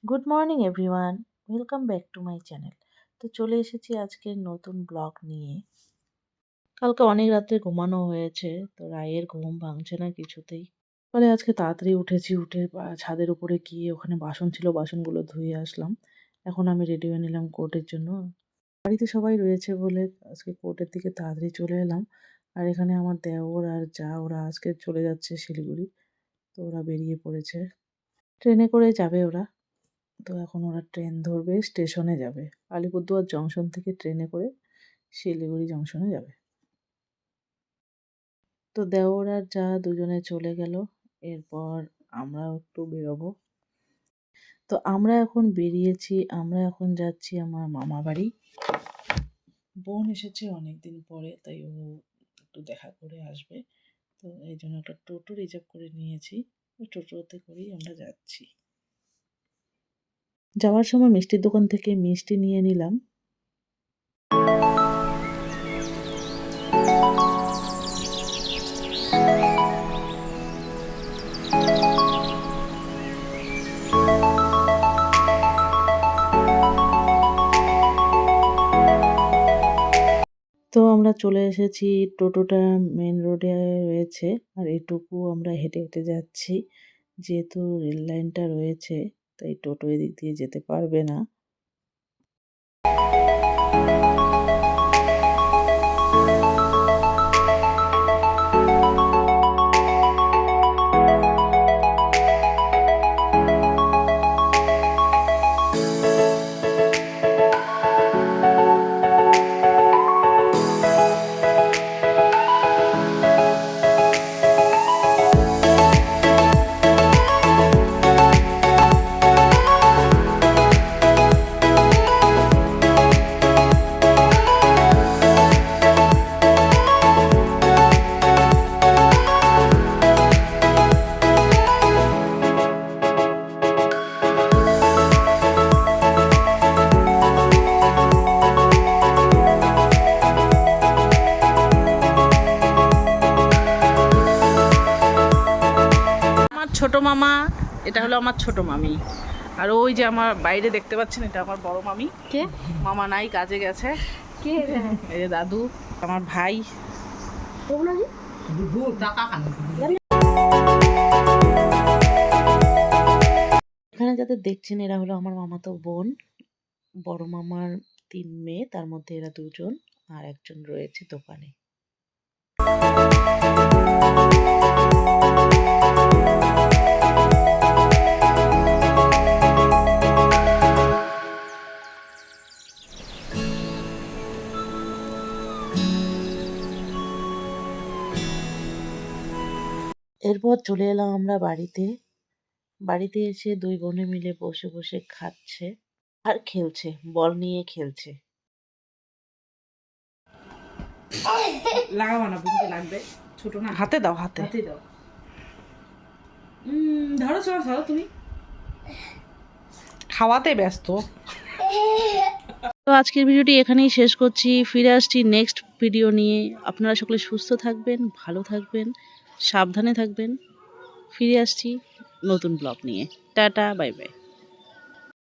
Good morning everyone, welcome back to my channel. তো চলে এসেছি আজকের নতুন ব্লগ নিয়ে। কালকে অনেক রাত্রে ঘুমানো হয়েছে, তো রায়ের ঘুম ভাঙছে না কিছুতেই। ফলে আজকে তাড়াতাড়ি উঠেছি, উঠে ছাদের উপরে গিয়ে ওখানে বাসন ছিল, বাসনগুলো ধুয়ে আসলাম। এখন আমি রেডি হয়ে নিলাম কোর্টের জন্য। বাড়িতে সবাই রয়েছে বলে আজকে কোর্টের দিকে তাড়াতাড়ি চলে এলাম। আর এখানে আমার দেওর আর যা ওরা আজকে চলে যাচ্ছে শিলিগুড়ি, তো ওরা বেরিয়ে পড়েছে। ট্রেনে করে যাবে ওরা। তো এখন ওরা ট্রেন ধরবে, স্টেশনে যাবে। আলিপুরদুয়ার জংশন থেকে ট্রেনে করে শিলিগুড়ি জংশনে যাবে। তো দেওর আর যা দুজনে চলে গেল। এরপর আমরাও একটু বেরোবো। তো আমরা এখন বেরিয়েছি, আমরা এখন যাচ্ছি আমার মামা বাড়ি। বোন এসেছে অনেকদিন পরে, তাই ও একটু দেখা করে আসবে। তো এই জন্য একটা টোটো রিজার্ভ করে নিয়েছি। ওই টোটোতে করেই আমরা যাচ্ছি। যাওয়ার সময় মিষ্টির দোকান থেকে মিষ্টি নিয়ে নিলাম। তো আমরা চলে এসেছি, টোটোটা মেন রোডে রয়েছে। আর এটুকু আমরা হেঁটে হেঁটে যাচ্ছি, যেহেতু রেল লাইনটা রয়েছে তাই টোটো এদিক দিয়ে যেতে পারবে না। আমার ছোট মামা, এটা হলো আমার ছোট মামি। আর ওই যে আমার বাইরে দেখতে পাচ্ছেন, এটা আমার বড় মামি। কে? মামা নাই, কাজে গেছে। কে? এই যে দাদু, আমার ভাই। এখানে যাদের দেখছেন এরা হলো আমার মামাতো বোন। বড় মামার 3 মেয়ে, তার মধ্যে এরা 2জন, আর একজন রয়েছে দোকানে। এরপর চলে এলাম আমরা বাড়িতে। বাড়িতে এসে 2 বোনে মিলে বসে বসে খাচ্ছে আর খেলছে, বল নিয়ে খেলছে। লাগাবো না, বুঝতে লাগবে, ছোট না। হাতে দাও, হাতে দাও। ধরো, ধরো তুমি। খাওয়াতে ব্যস্ত। তো আজকের ভিডিওটি এখানেই শেষ করছি। ফিরে আসছি নেক্সট ভিডিও নিয়ে। আপনারা সকলে সুস্থ থাকবেন, ভালো থাকবেন, সাবধানে থাকবেন। ফিরে আসছি নতুন ব্লগ নিয়ে। Tata, bye bye.